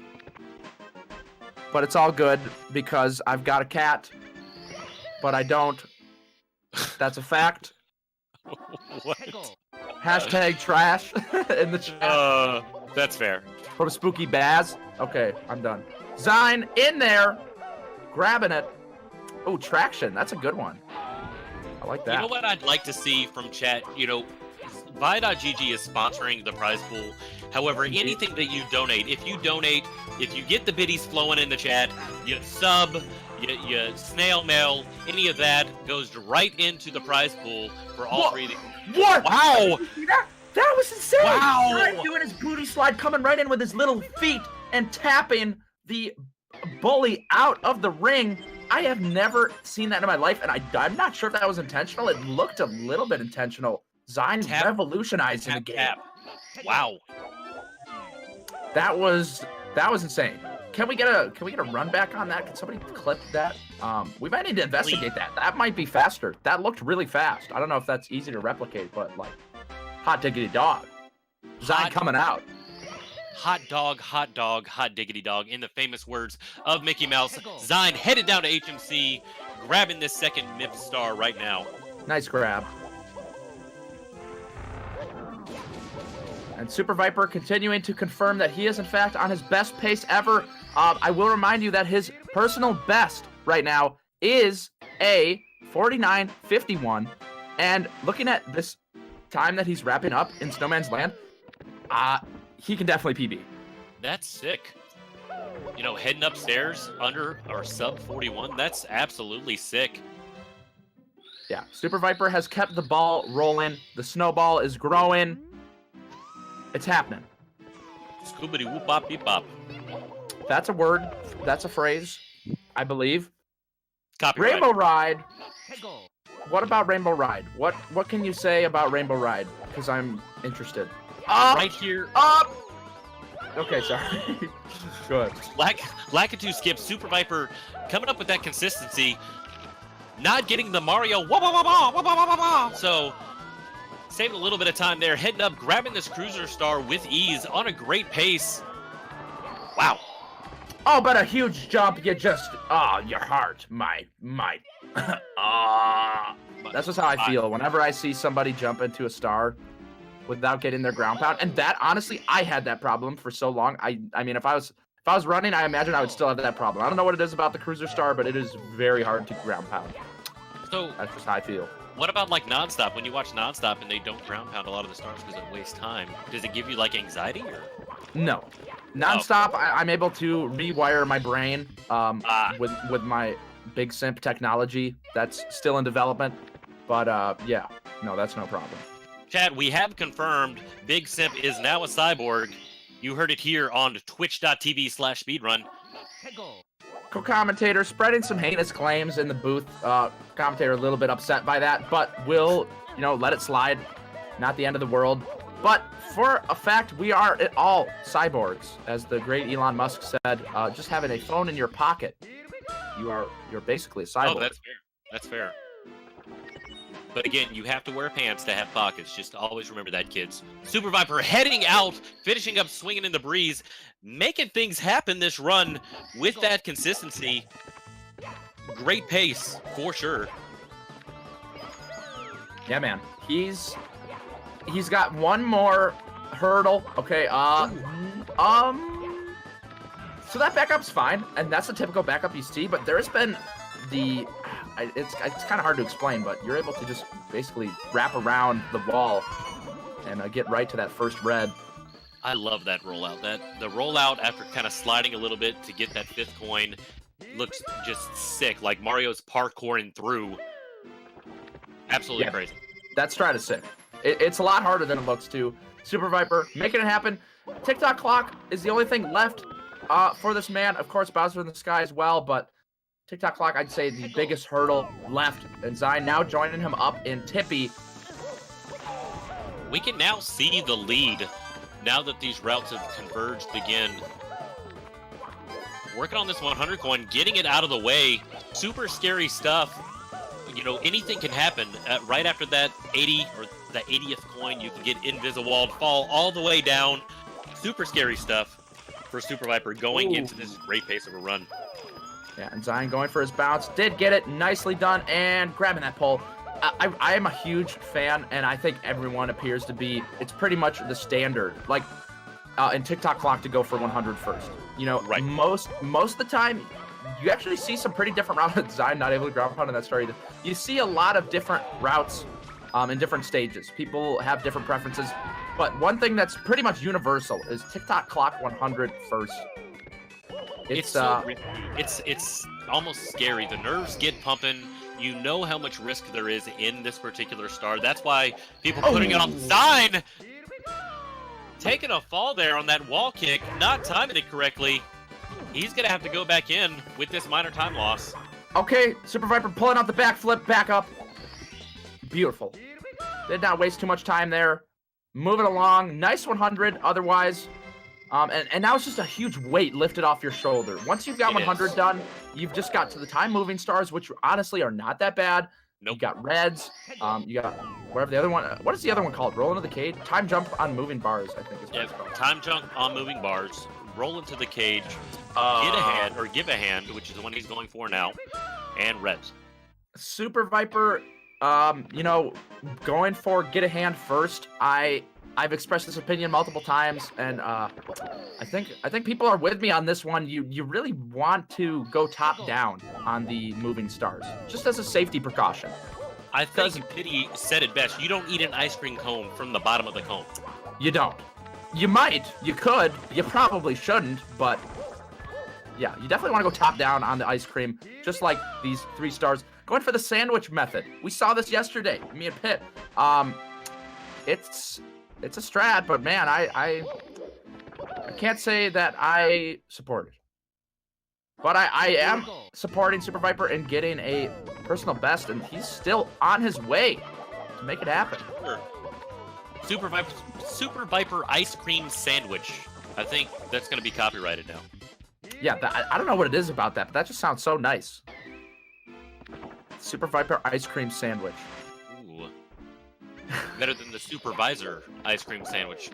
But it's all good because I've got a cat, but I don't. That's a fact. What? Hashtag trash in the chat. That's fair. From Spooky Baz. Okay, I'm done. Xein in there, grabbing it. Oh, traction. That's a good one. I like that. You know what I'd like to see from chat? You know, Vi.gg is sponsoring the prize pool. However, anything that you donate, if you get the biddies flowing in the chat, you sub, you snail mail, any of that goes right into the prize pool for all three of these. What? Wow! That was insane! Wow! Xein doing his booty slide, coming right in with his little feet and tapping the bully out of the ring. I have never seen that in my life, and I'm not sure if that was intentional. It looked a little bit intentional. Xein revolutionizing the game. Tap. Wow. That was insane. Can we get a run back on that? Can somebody clip that? We might need to investigate that. That might be faster. That looked really fast. I don't know if that's easy to replicate, but like, hot diggity dog. Xein coming out. Hot dog, hot diggity dog, in the famous words of Mickey Mouse. Xein headed down to HMC, grabbing this second MIP star right now. Nice grab. And Super Viper continuing to confirm that he is, in fact, on his best pace ever. I will remind you that his personal best right now is a 49.51. And looking at this time that he's wrapping up in Snowman's Land, he can definitely PB. That's sick. You know, heading upstairs under or sub 41, that's absolutely sick. Yeah, Super Viper has kept the ball rolling. The snowball is growing. It's happening. Scoobity whoop bop beep bop. That's a word. That's a phrase, I believe. Copyright. Rainbow Ride. What about Rainbow Ride? What can you say about Rainbow Ride? Because I'm interested. Up, right here. Up. Okay, sorry. Good. Lakitu skip. Super Viper coming up with that consistency. Not getting the Mario. So saving a little bit of time there. Heading up, grabbing this cruiser star with ease on a great pace. Wow. Oh, but a huge jump. You just, your heart, my. That's just how I feel whenever I see somebody jump into a star without getting their ground pound. And that, honestly, I had that problem for so long. I mean, if I was running, I imagine I would still have that problem. I don't know what it is about the cruiser star, but it is very hard to ground pound. So that's just how I feel. What about like nonstop? When you watch nonstop and they don't ground pound a lot of the stars because it wastes time, does it give you like anxiety or? No, nonstop. I'm able to rewire my brain with my Big Simp technology that's still in development. But yeah, no, that's no problem. Chad, we have confirmed Big Simp is now a cyborg. You heard it here on twitch.tv/speedrun. Co-commentator spreading some heinous claims in the booth. Commentator a little bit upset by that, but we'll, let it slide. Not the end of the world. But for a fact, we are all cyborgs. As the great Elon Musk said, just having a phone in your pocket, you're basically a cyborg. Oh, that's fair. That's fair. But again, you have to wear pants to have pockets. Just always remember that, kids. Super Viper heading out, finishing up swinging in the breeze, making things happen this run with that consistency. Great pace, for sure. Yeah, man. He's got one more hurdle. Okay, so that backup's fine, and that's the typical backup you see, but there's been it's kind of hard to explain, but you're able to just basically wrap around the wall and get right to that first red. I love that rollout. The rollout after kind of sliding a little bit to get that 5th coin looks just sick. Like Mario's parkouring through. Absolutely crazy. That strat is sick. It's a lot harder than it looks too. Super Viper making it happen. TikTok clock is the only thing left for this man. Of course, Bowser in the Sky as well, but TikTok clock, I'd say the biggest hurdle left. And Xein now joining him up in Tippy. We can now see the lead now that these routes have converged again. Working on this 100 coin, getting it out of the way. Super scary stuff. You know, anything can happen. Right after that 80 or the 80th coin, you can get invisible, fall all the way down. Super scary stuff for Super Viper going into this great pace of a run. Yeah, and Xein going for his bounce. Did get it. Nicely done. And grabbing that pole. I am a huge fan, and I think everyone appears to be. It's pretty much the standard. Like, in TikTok clock to go for 100 first. You know, right. Most of the time, you actually see some pretty different routes. Xein not able to ground pound in that story. You see a lot of different routes in different stages. People have different preferences. But one thing that's pretty much universal is TikTok clock 100 first. It's almost scary. The nerves get pumping. You know how much risk there is in this particular star. That's why people are putting it on Xein. Taking a fall there on that wall kick, not timing it correctly. He's going to have to go back in with this minor time loss. Okay, Super Viper pulling out the backflip, back up. Beautiful. Did not waste too much time there. Moving along. Nice 100 otherwise. And now it's just a huge weight lifted off your shoulder. Once you've got 100 done, you've just got to the time moving stars, which honestly are not that bad. Nope. You got reds. You got whatever the other one. What is the other one called? Roll into the cage. Time jump on moving bars, I think is what it's called. Time jump on moving bars. Roll into the cage. Get a hand or give a hand, which is the one he's going for now. And reds. Super Viper, you know, going for get a hand first. I've expressed this opinion multiple times, and I think people are with me on this one. You really want to go top down on the moving stars, just as a safety precaution. I think Pity said it best. You don't eat an ice cream cone from the bottom of the cone. You don't. You might. You could. You probably shouldn't, but yeah, you definitely want to go top down on the ice cream, just like these 3 stars. Going for the sandwich method. We saw this yesterday, me and Pitt. It's a strat, but man, I can't say that I support it. But I am supporting Super Viper and getting a personal best, and he's still on his way to make it happen. Sure. Super Viper ice cream sandwich. I think that's going to be copyrighted now. Yeah, I don't know what it is about that, but that just sounds so nice. Super Viper ice cream sandwich. Ooh. Better than the supervisor ice cream sandwich.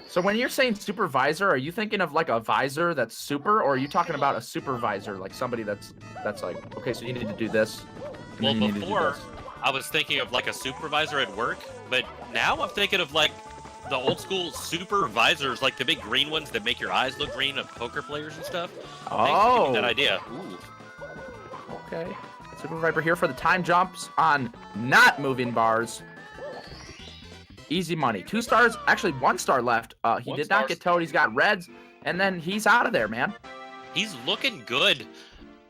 So when you're saying supervisor, are you thinking of like a visor that's super, or are you talking about a supervisor, like somebody that's like, okay, so you need to do this? Well, before I was thinking of like a supervisor at work, but now I'm thinking of like the old school supervisors, like the big green ones that make your eyes look green of poker players and stuff. Oh, that idea. Ooh. Okay. Super Viper here for the time jumps on not moving bars. Easy money. 2 stars, actually 1 star left. He did not get towed. He's got reds, and then he's out of there, man. He's looking good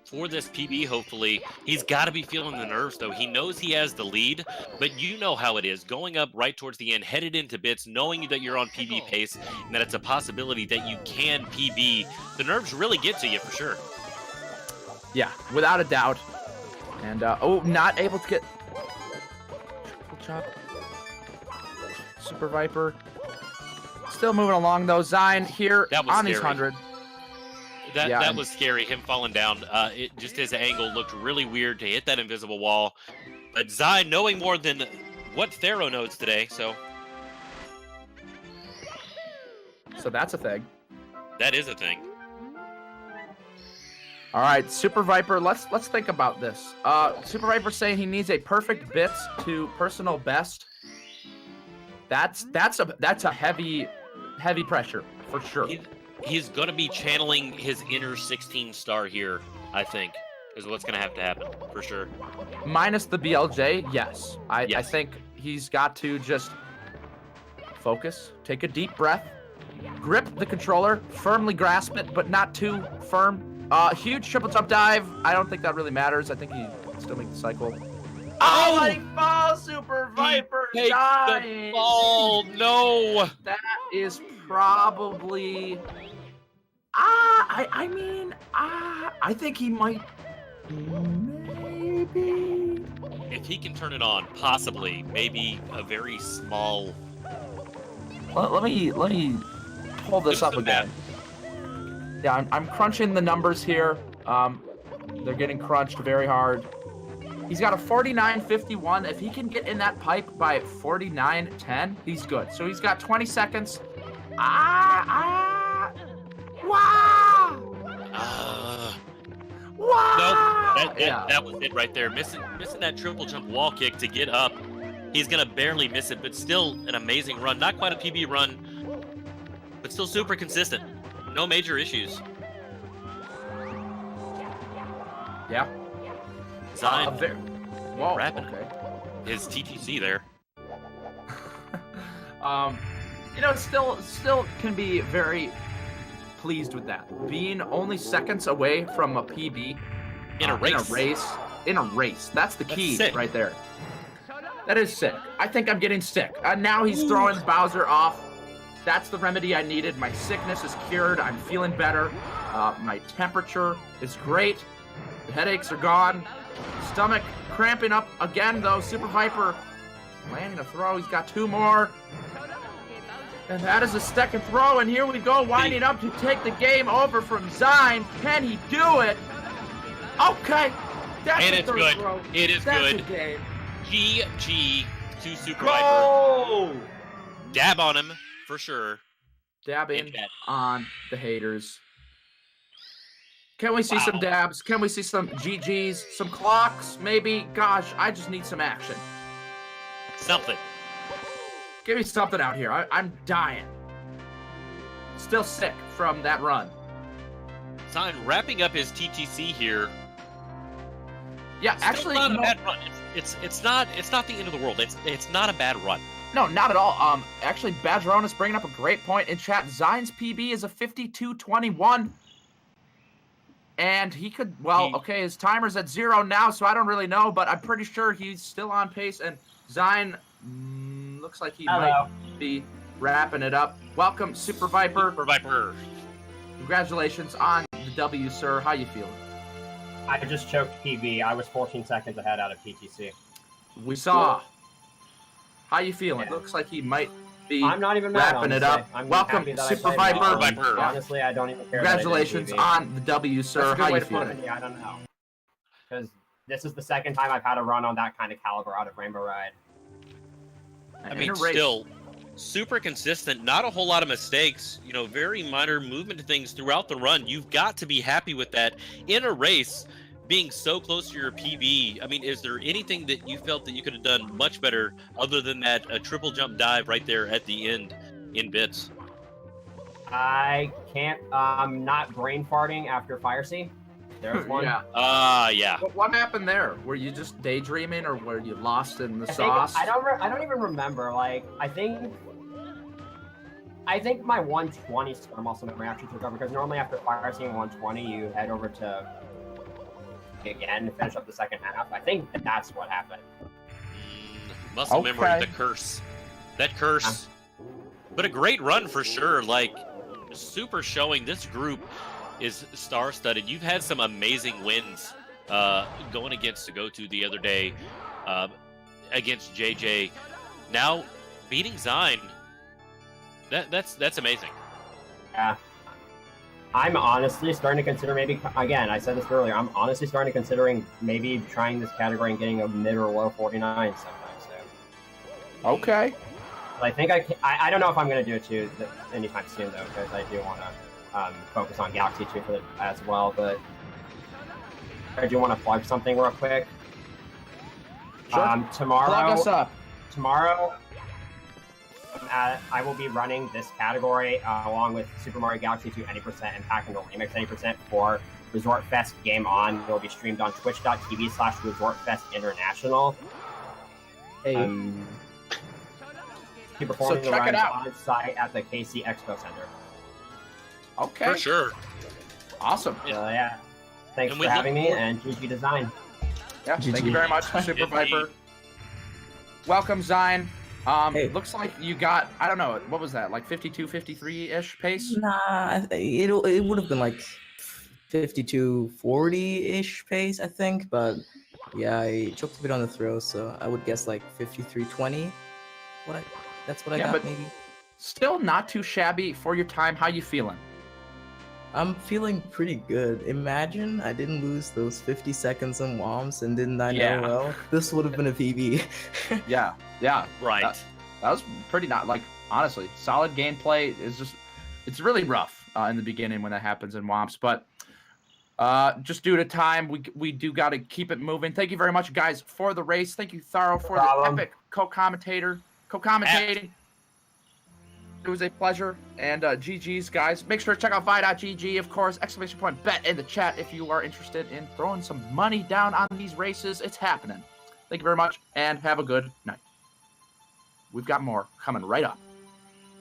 for this PB, hopefully. He's got to be feeling the nerves, though. He knows he has the lead, but you know how it is. Going up right towards the end, headed into bits, knowing that you're on PB pace, and that it's a possibility that you can PB. The nerves really get to you, for sure. Yeah, without a doubt. And, not able to get... Triple chop. Super Viper. Still moving along, though. Xein here on these 100. That was scary, him falling down. Just his angle looked really weird to hit that invisible wall. But Xein knowing more than what Pharaoh knows today, so... So that's a thing. That is a thing. All right, Super Viper, let's think about this. Super Viper saying he needs a perfect bits to personal best. That's a heavy pressure for sure. He's going to be channeling his inner 16 star here, I think, is what's going to happen for sure. Minus the BLJ, yes. I think he's got to just focus, take a deep breath, grip the controller, firmly grasp it, but not too firm. Huge triple jump dive. I don't think that really matters. I think he can still make the cycle. Oh, let him fall, Super Viper. Take the ball. No. That is probably. I mean, I think he might. Maybe. If he can turn it on, possibly, maybe a very small. Let me pull this up again. Yeah, I'm crunching the numbers here. They're getting crunched very hard. He's got a 49.51. If he can get in that pipe by 49.10, he's good. So he's got 20 seconds. Wow! Wow! Nope. That was it right there. Missing that triple jump wall kick to get up. He's gonna barely miss it, but still an amazing run. Not quite a PB run, but still super consistent. No major issues. Yeah. Xein Whoa, wrapping okay. his TTC there. You know, still can be very pleased with that. Being only seconds away from a PB In a race. That's the key sick. right there. That is sick. I think I'm getting sick. Now he's throwing Bowser off. That's the remedy I needed. My sickness is cured. I'm feeling better. My temperature is great. The headaches are gone. Stomach cramping up again, though. Super Viper landing a throw. He's got two more. And that is a second throw. And here we go, winding up to take the game over from Xein. Can he do it? Okay. That's And the it's third good. throw. It is That's good. a game. GG to Super Viper. Go! Dab on him for sure. Dabbing And on the haters. Can we see some dabs? Can we see some GGs? Some clocks? Maybe? Gosh, I just need some action. Something. Give me something out here. I'm dying. Still sick from that run. Xein wrapping up his TTC here. Yeah, Still actually, not you a know, bad run. It's not the end of the world. It's not a bad run. no, not at all. Actually, Badgeron is bringing up a great point in chat. Xein's PB is a 52.21. And he could, okay, his timer's at 0 now, so I don't really know, but I'm pretty sure he's still on pace, and Xein looks like he might be wrapping it up. Welcome, Super Viper. Super Viper. Congratulations on the W, sir. How you feeling? I just choked PB. I was 14 seconds ahead out of PTC. We saw. How you feeling? Yeah. Looks like he might be I'm not even mad, wrapping it honestly. up. I'm Welcome, happy that I Super played Viper. well. Viper. Honestly, I don't even care. that I did Congratulations PB. on the W, sir. That's a good How way you to put feeling? it. Yeah, I don't know. Because this is the second time I've had a run on that kind of caliber out of Rainbow Ride. I mean, still super consistent. Not a whole lot of mistakes. You know, very minor movement to things throughout the run. You've got to be happy with that in a race. Being so close to your PB, I mean, is there anything that you felt that you could have done much better other than that triple jump dive right there at the end in bits? I can't. Not brain farting after Fire Sea. There's one. Yeah. Yeah. What happened there? Were you just daydreaming, or were you lost in the I think, sauce? I don't even remember. Like, I think my 120 score muscle memory actually took over, because normally after Fire Sea 120, you head over to again to finish up the second half. I think that's what happened. Muscle memory, the curse. That curse. But a great run for sure. Like, super showing this group is star-studded. You've had some amazing wins going against Sugotu the other day, against JJ. Now, beating Xein, that's amazing. Yeah. I'm honestly starting to consider maybe, again, I said this earlier, I'm honestly starting to considering maybe trying this category and getting a mid or low 49 sometime soon. Okay. But I think I don't know if I'm going to do it too anytime soon, though, because I do want to focus on Galaxy 2 for as well, but I do want to plug something real quick. Sure. Tomorrow, Plug us up. Tomorrow, I will be running this category along with Super Mario Galaxy 2 any% and Pac-Man Remix any% for Resort Fest Game On. It will be streamed on twitch.tv/ResortFest International. Hey. Keep performing the check it runs out. on site at the KC Expo Center. Okay. For sure. Awesome. So yeah, thanks And for we having look me, forward- and GG Design. Yeah, thank you GG. very much, Super Viper. Welcome, Xein. Hey. Looks like you got, I don't know, what was that, like 52, 53-ish pace? Nah, it would have been like 52-40-ish pace, I think. But yeah, I choked a bit on the throw, so I would guess like 53-20. That's what I Yeah, got, but- maybe. Still not too shabby for your time. How you feeling? I'm feeling pretty good. Imagine I didn't lose those 50 seconds in WOMs, and didn't I know Yeah. well? This would have been a PB. Yeah. Right. That was pretty not, like, honestly, solid gameplay. It's really rough in the beginning when that happens in WOMPs, but just due to time, we do got to keep it moving. Thank you very much, guys, for the race. Thank you, Tharo, for the problem. epic co-commentating. It was a pleasure, and GG's, guys. Make sure to check out vi.gg, of course, ! Bet in the chat if you are interested in throwing some money down on these races. It's happening. Thank you very much, and have a good night. We've got more coming right up.